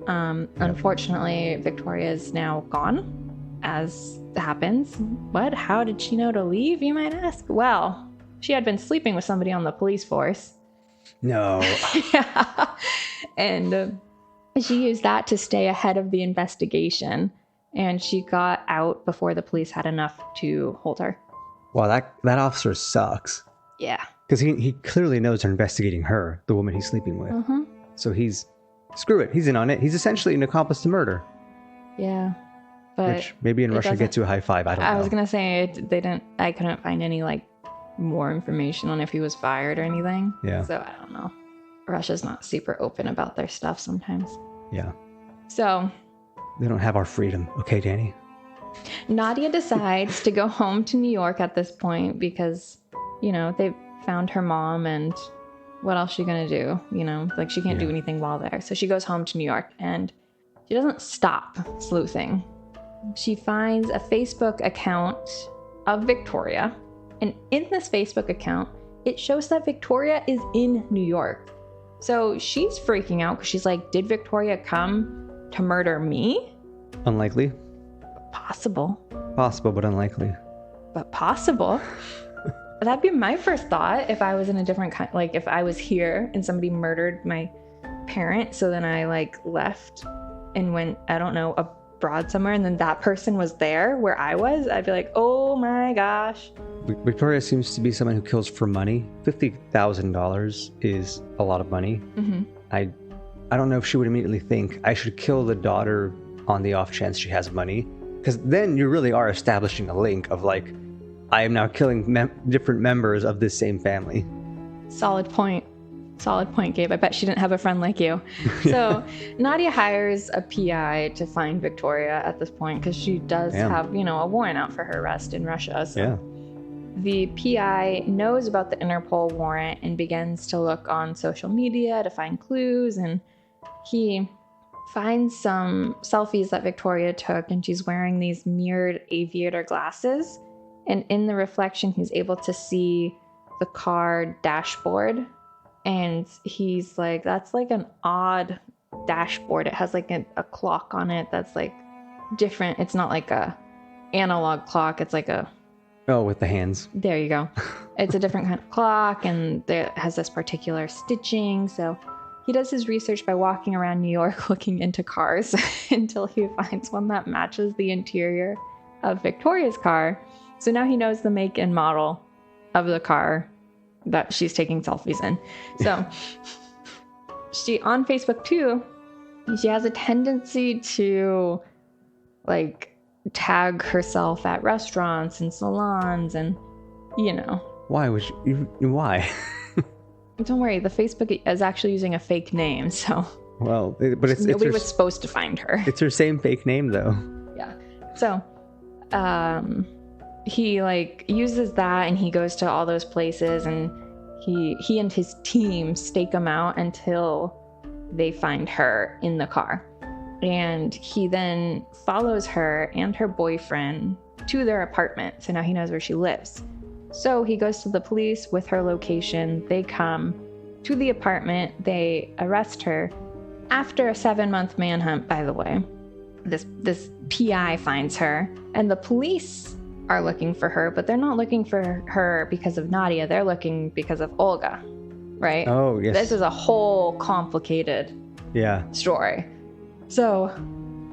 Unfortunately, Victoria is now gone, as happens. What? How did she know to leave, you might ask? Well, she had been sleeping with somebody on the police force. No. Yeah. And she used that to stay ahead of the investigation. And she got out before the police had enough to hold her. Wow, that officer sucks. Yeah. Because he clearly knows they're investigating her, the woman he's sleeping with. So screw it. He's in on it. He's essentially an accomplice to murder. Yeah. But Which maybe in Russia gets you a high five. I don't know. I was going to say, I couldn't find any like more information on if he was fired or anything. Yeah. So I don't know. Russia's not super open about their stuff sometimes. Yeah. So They don't have our freedom. Okay, Danny? Nadia decides to go home to New York at this point because, they found her mom, and what else is she going to do? Like she can't do anything while there. So she goes home to New York, and she doesn't stop sleuthing. She finds a Facebook account of Victoria. And in this Facebook account, it shows that Victoria is in New York. So she's freaking out because she's like, did Victoria come to murder me? Unlikely. Possible. Possible, but unlikely. But possible. That'd be my first thought if I was in a different kind, like if I was here and somebody murdered my parent. So then I like left and went, I don't know, abroad somewhere. And then that person was there where I was. I'd be like, oh my gosh. Victoria seems to be someone who kills for money. $50,000 is a lot of money. Mm-hmm. I don't know if she would immediately think I should kill the daughter on the off chance she has money, because then you really are establishing a link of like, I am now killing different members of this same family. Solid point, Gabe. I bet she didn't have a friend like you. So Nadia hires a PI to find Victoria at this point because she does have, a warrant out for her arrest in Russia. So. Yeah. The PI knows about the Interpol warrant and begins to look on social media to find clues, and he finds some selfies that Victoria took, and she's wearing these mirrored aviator glasses, and in the reflection he's able to see the car dashboard, and he's like, that's like an odd dashboard. It has like a clock on it that's like different. It's not like a analog clock, it's like a with the hands. There you go. It's a different kind of clock, and it has this particular stitching. So he does his research by walking around New York looking into cars until he finds one that matches the interior of Victoria's car. So now he knows the make and model of the car that she's taking selfies in. So she, on Facebook too, she has a tendency to like tag herself at restaurants and salons, and Why would you? Why? Don't worry, the Facebook is actually using a fake name, so Well, but it's nobody her, was supposed to find her. it's her same fake name though. Yeah. So he like uses that, and he goes to all those places, and he and his team stake them out until they find her in the car. And he then follows her and her boyfriend to their apartment. So now he knows where she lives. So he goes to the police with her location. They come to the apartment. They arrest her. After a 7-month manhunt, by the way, this PI finds her. And the police are looking for her, but they're not looking for her because of Nadia. They're looking because of Olga, right? Oh, yes. This is a whole complicated story. So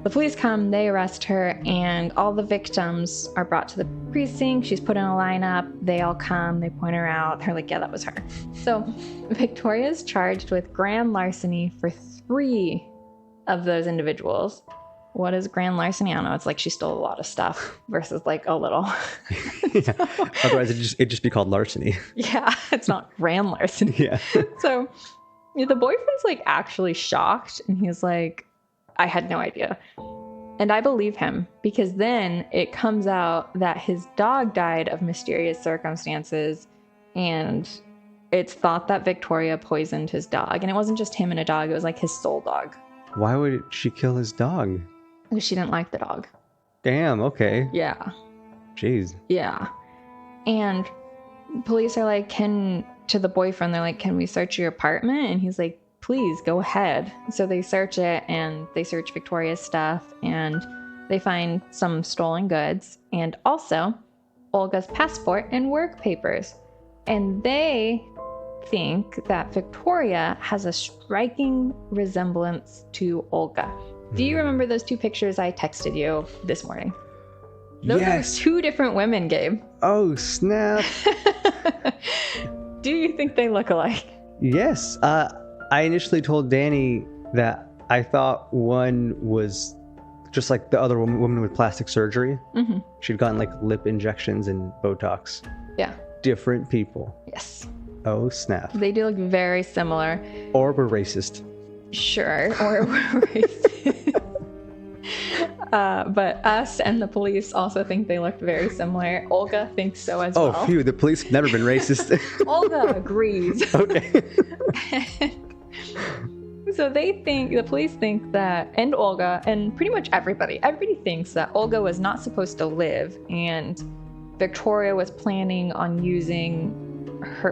the police come, they arrest her, and all the victims are brought to the precinct. She's put in a lineup. They all come, they point her out. They're like, yeah, that was her. So Victoria's charged with grand larceny for 3 of those individuals. What is grand larceny? I don't know. It's like she stole a lot of stuff versus like a little. Otherwise, it'd just be called larceny. Yeah, it's not grand larceny. Yeah. So the boyfriend's like actually shocked, and he's like, I had no idea. And I believe him, because then it comes out that his dog died of mysterious circumstances, and it's thought that Victoria poisoned his dog. And it wasn't just him and a dog, it was like his soul dog. Why would she kill his dog? Because she didn't like the dog. Damn, okay. Yeah. Jeez. Yeah. And police are like, to the boyfriend, they're like, can we search your apartment? And he's like, please go ahead. So they search it, and they search Victoria's stuff, and they find some stolen goods and also Olga's passport and work papers. And they think that Victoria has a striking resemblance to Olga. Do you remember those two pictures I texted you this morning? Those Yes. are two different women, Gabe. Oh, snap. Do you think they look alike? Yes. I initially told Danny that I thought one was just like the other woman with plastic surgery. Mm-hmm. She'd gotten like lip injections and Botox. Yeah. Different people. Yes. Oh, snap. They do look very similar. Or we're racist. Sure. Or we're racist. But us and the police also think they look very similar. Olga thinks so as well. Oh, phew. The police have never been racist. Olga agrees. Okay. So the police think that, and Olga, and pretty much everybody thinks that Olga was not supposed to live, and Victoria was planning on using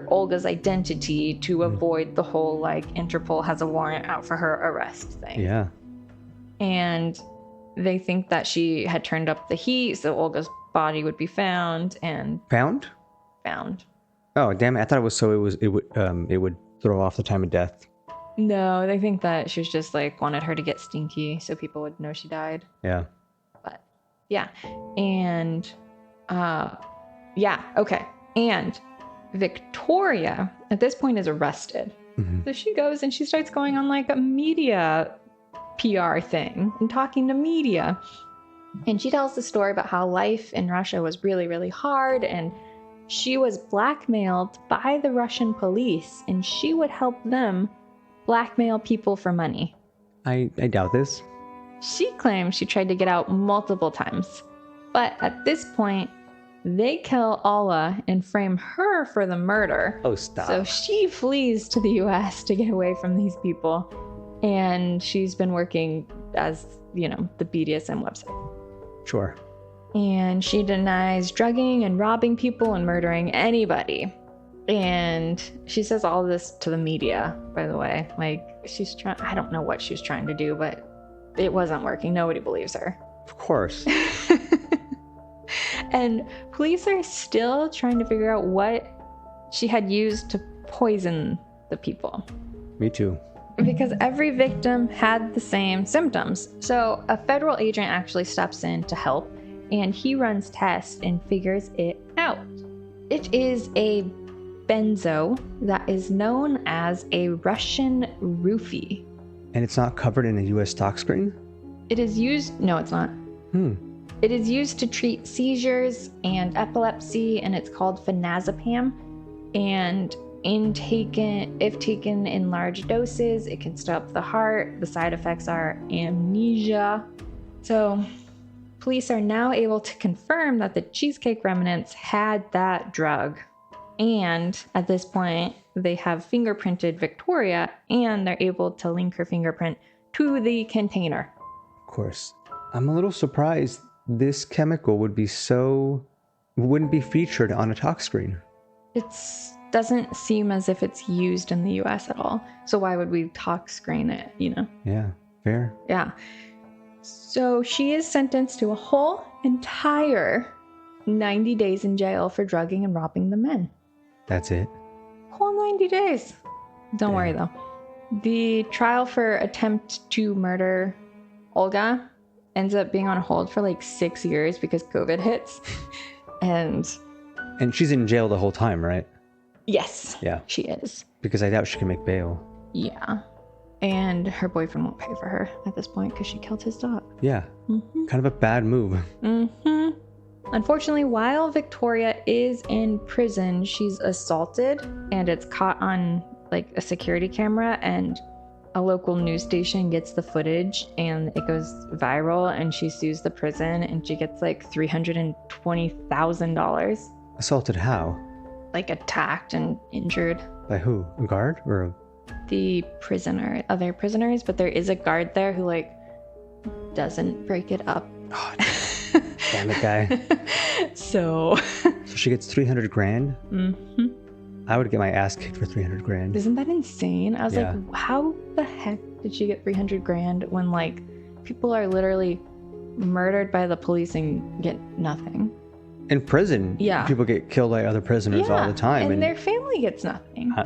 Olga's identity to avoid the whole, like, Interpol has a warrant out for her arrest thing. Yeah. And they think that she had turned up the heat so Olga's body would be found. Found? Oh, damn it. I thought it was so it would throw off the time of death. No, they think that she was just like wanted her to get stinky so people would know she died. Yeah. But yeah. And okay. And Victoria at this point is arrested. Mm-hmm. So she goes and she starts going on like a media PR thing and talking to media. And she tells the story about how life in Russia was really, really hard, and she was blackmailed by the Russian police, and she would help them blackmail people for money. I doubt this. She claims she tried to get out multiple times, but at this point, they kill Alla and frame her for the murder. Oh, stop. So she flees to the US to get away from these people, and she's been working as, the BDSM website. Sure. And she denies drugging and robbing people and murdering anybody. And she says all this to the media, by the way. Like, I don't know what she's trying to do, but it wasn't working. Nobody believes her. Of course. And police are still trying to figure out what she had used to poison the people. Me too. Because every victim had the same symptoms. So a federal agent actually steps in to help, and he runs tests and figures it out. It is a benzo that is known as a Russian roofie. And it's not covered in a US stock screen? It is used, no, it's not. It is used to treat seizures and epilepsy, and it's called phenazepam. And if taken in large doses, it can stop the heart. The side effects are amnesia. So police are now able to confirm that the cheesecake remnants had that drug. And at this point, they have fingerprinted Victoria, and they're able to link her fingerprint to the container. Of course. I'm a little surprised this chemical wouldn't be featured on a talk screen. It doesn't seem as if it's used in the US at all. So why would we talk screen it, Yeah, fair. Yeah. So she is sentenced to a whole entire 90 days in jail for drugging and robbing the men. That's it. Whole 90 days. Don't worry though. The trial for attempt to murder Olga ends up being on hold for like 6 years because COVID hits. And she's in jail the whole time, right? yes, Yeah. she is. Because I doubt she can make bail. Yeah. And her boyfriend won't pay for her at this point because she killed his dog. Yeah. Mm-hmm. Kind of a bad move. Mm-hmm. Unfortunately, while Victoria is in prison, she's assaulted, and it's caught on like a security camera, and a local news station gets the footage and it goes viral, and she sues the prison and she gets like $320,000. Assaulted how? Like attacked and injured. By who? A guard or The other prisoners, but there is a guard there who like doesn't break it up. Oh, damn it, guy. So she gets 300 grand? Mhm. I would get my ass kicked for 300 grand. Isn't that insane? I was Yeah. like, how the heck did she get 300 grand when like people are literally murdered by the police and get nothing? In prison, Yeah. people get killed by other prisoners all the time. And their family gets nothing. Huh.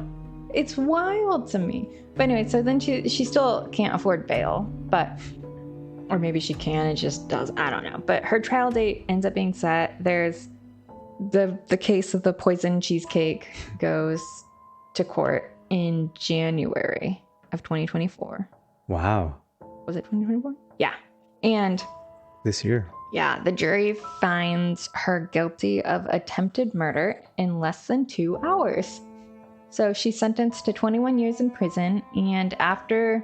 It's wild to me. But anyway, so then she still can't afford bail, but or maybe she can, it just does. I don't know. But her trial date ends up being set. There's the case of the poison cheesecake goes to court in January of 2024. Wow. Was it 2024? Yeah. And This year. yeah, the jury finds her guilty of attempted murder in less than 2 hours. So she's sentenced to 21 years in prison, and after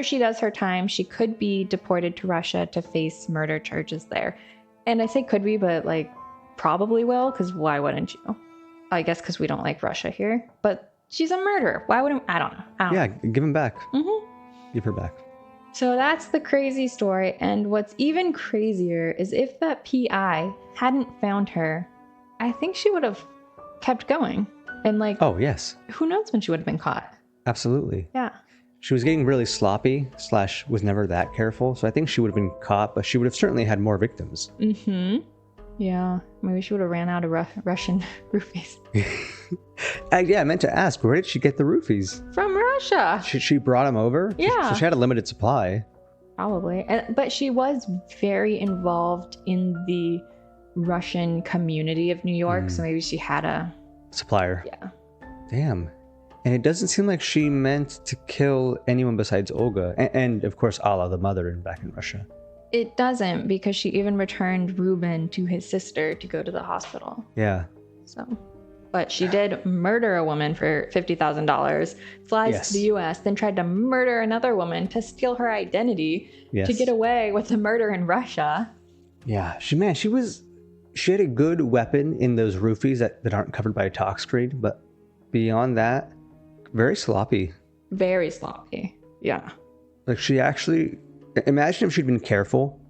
she does her time, she could be deported to Russia to face murder charges there. And I say could be, but like probably will, because why wouldn't you? I guess because we don't like Russia here. But she's a murderer. Why wouldn't I don't know. Yeah, give him back. Mm-hmm. Give her back. So that's the crazy story. And what's even crazier is if that PI hadn't found her, I think she would have kept going. And like, Oh, yes. who knows when she would have been caught? Absolutely. Yeah. She was getting really sloppy / was never that careful. So I think she would have been caught, but she would have certainly had more victims. Mm-hmm. Yeah. Maybe she would have ran out of Russian roofies. Yeah, I meant to ask, where did she get the roofies? From Russia. She brought them over? Yeah. So she had a limited supply. Probably. But she was very involved in the Russian community of New York. So maybe she had a... Supplier. Yeah. Damn. And it doesn't seem like she meant to kill anyone besides Olga. And of course, Alla, the mother, back in Russia. It doesn't, because she even returned Ruben to his sister to go to the hospital. Yeah. So, but she did murder a woman for $50,000, flies Yes. to the U.S., then tried to murder another woman to steal her identity Yes. to get away with the murder in Russia. Yeah. She had a good weapon in those roofies that aren't covered by a tox screen, but beyond that, very sloppy. Very sloppy. Yeah. Like she actually, imagine if she'd been careful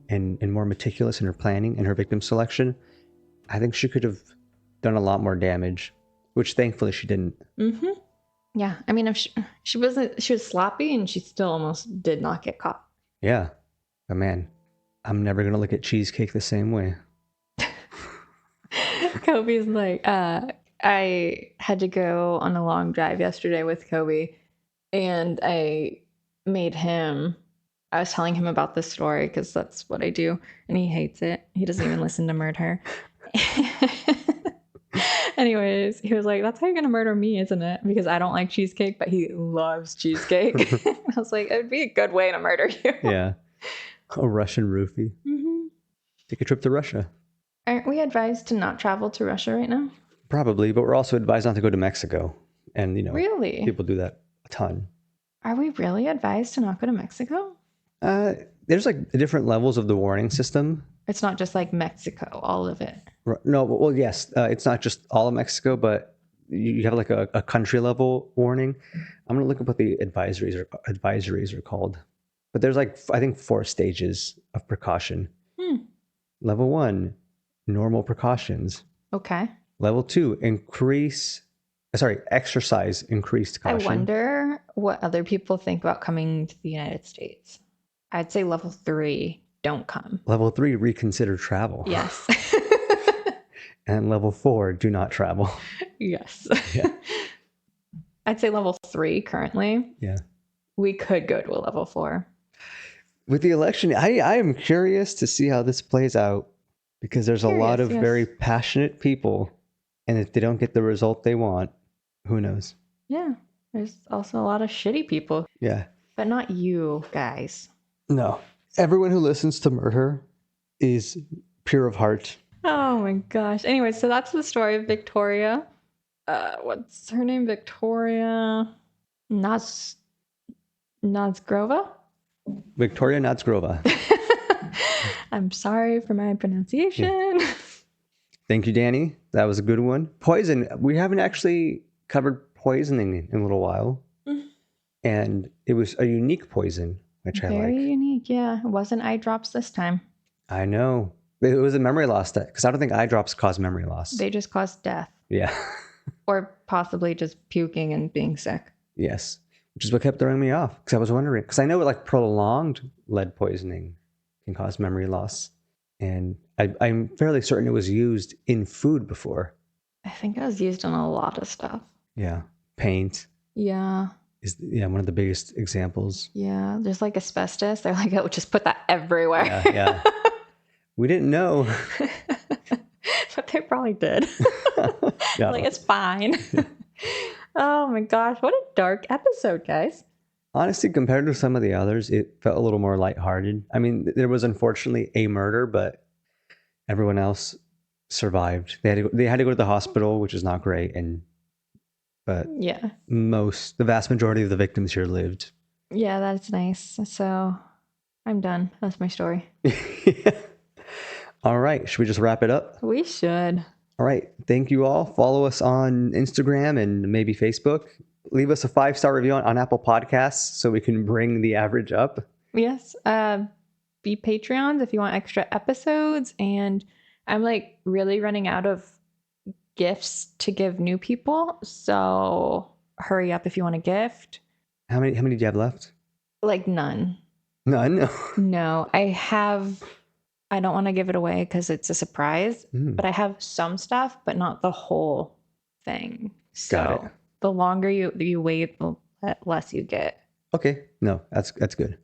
and more meticulous in her planning and her victim selection. I think she could have done a lot more damage, which thankfully she didn't. Mm-hmm. Yeah. I mean, if she was sloppy, and she still almost did not get caught. Yeah. But man, I'm never going to look at cheesecake the same way. Kobe's like, I had to go on a long drive yesterday with Kobe, and I was telling him about this story because that's what I do, and he hates it. He doesn't even listen to Murder. Anyways, he was like, that's how you're gonna murder me, isn't it? Because I don't like cheesecake, but he loves cheesecake. I was like, it would be a good way to murder you. Yeah. A Russian roofie. Mm-hmm. Take a trip to Russia. Aren't we advised to not travel to Russia right now? Probably, but we're also advised not to go to Mexico. And, Really? people do that a ton. Are we really advised to not go to Mexico? There's like different levels of the warning system. It's not just like Mexico, all of it. No, well, yes, it's not just all of Mexico, but you have like a country level warning. I'm going to look up what the advisories are called. But there's like, I think 4 stages of precaution. Level 1, normal precautions. Okay. Level 2, exercise increased caution. I wonder what other people think about coming to the United States. I'd say level 3, don't come. Level 3, reconsider travel. Yes. And level 4, do not travel. Yes. Yeah. I'd say level 3 currently. Yeah. We could go to a level 4. With the election, I am curious to see how this plays out, because there's a lot of very passionate people, and if they don't get the result they want, who knows? Yeah. There's also a lot of shitty people. Yeah. But not you guys. No. Everyone who listens to Murder is pure of heart. Oh my gosh. Anyway, so that's the story of Victoria. What's her name? Victoria Nasyrova? Viktoria Nasyrova. I'm sorry for my pronunciation. Thank you, Danny. That was a good one. Poison. We haven't actually covered poisoning in a little while. And it was a unique poison, which I like. Very unique, yeah. It wasn't eye drops this time. I know. It was a memory loss, because I don't think eye drops cause memory loss. They just caused death. Yeah. Or possibly just puking and being sick. Yes. Which is what kept throwing me off, because I was wondering, because I know like prolonged lead poisoning can cause memory loss. And I'm fairly certain it was used in food before. I think it was used on a lot of stuff. Yeah. Paint Yeah. is one of the biggest examples. Yeah. There's like asbestos. They're like, oh, just put that everywhere. Yeah. We didn't know. But they probably did. Yeah. Like, it's fine. Oh my gosh. What a dark episode, guys. Honestly, compared to some of the others, it felt a little more lighthearted. I mean, there was unfortunately a murder, but everyone else survived. They had to go to the hospital, which is not great. But Yeah. the vast majority of the victims here lived. Yeah, that's nice. So I'm done. That's my story. All right. Should we just wrap it up? We should. All right. Thank you all. Follow us on Instagram and maybe Facebook. Leave us a 5-star review on Apple Podcasts so we can bring the average up. Yes. Be Patreons if you want extra episodes. And I'm like really running out of gifts to give new people. So hurry up if you want a gift. How many do you have left? Like none. None. No, I don't want to give it away because it's a surprise, but I have some stuff, but not the whole thing. So Got it. The longer you wait, the less you get. Okay. No, that's good.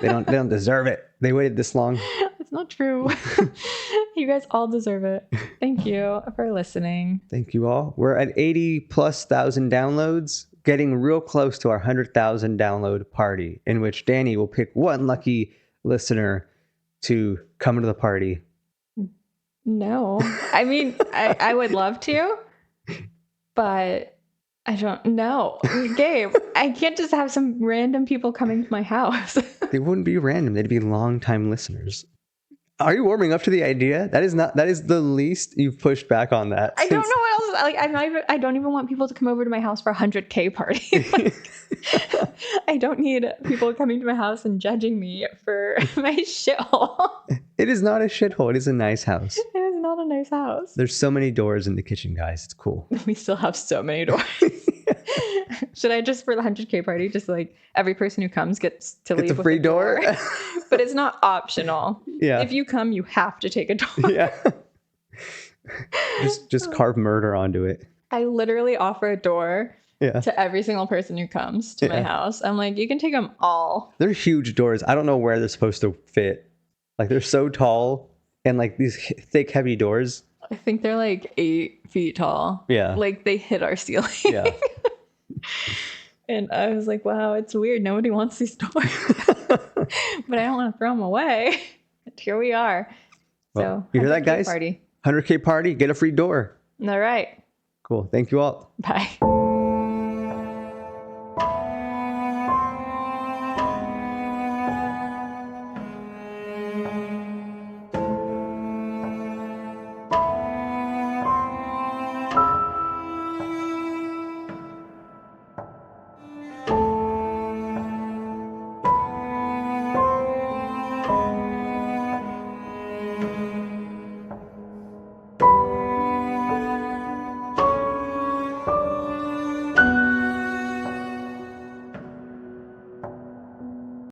They don't deserve it. They waited this long. It's not true. You guys all deserve it. Thank you for listening. Thank you all. We're at 80,000+ downloads, getting real close to our 100,000 download party, in which Danny will pick one lucky listener to come to the party. No, I mean, I would love to, but I don't know. Gabe, I can't just have some random people coming to my house. They wouldn't be random. They'd be longtime listeners. Are you warming up to the idea? That is the least you've pushed back on that. I don't know what else. Like, I don't even want people to come over to my house for a 100K party. I don't need people coming to my house and judging me for my shithole. It is not a shithole. It is a nice house. It is not a nice house. There's so many doors in the kitchen, guys. It's cool. We still have so many doors. Should I just, for the 100K party, just like every person who comes gets to leave a free with a door? But it's not optional. Yeah. If you come, you have to take a door. Yeah. Just carve murder onto it. I literally offer a door Yeah. to every single person who comes to my house. I'm like, you can take them all. They're huge doors. I don't know where they're supposed to fit. Like, they're so tall and like these thick, heavy doors. I think they're like 8 feet tall. Yeah. Like they hit our ceiling. Yeah. And I was like, wow, it's weird. Nobody wants these doors. But I don't want to throw them away. But here we are. Well, So you hear that, 100K guys? Party. 100K party, get a free door. All right. Cool. Thank you all. Bye.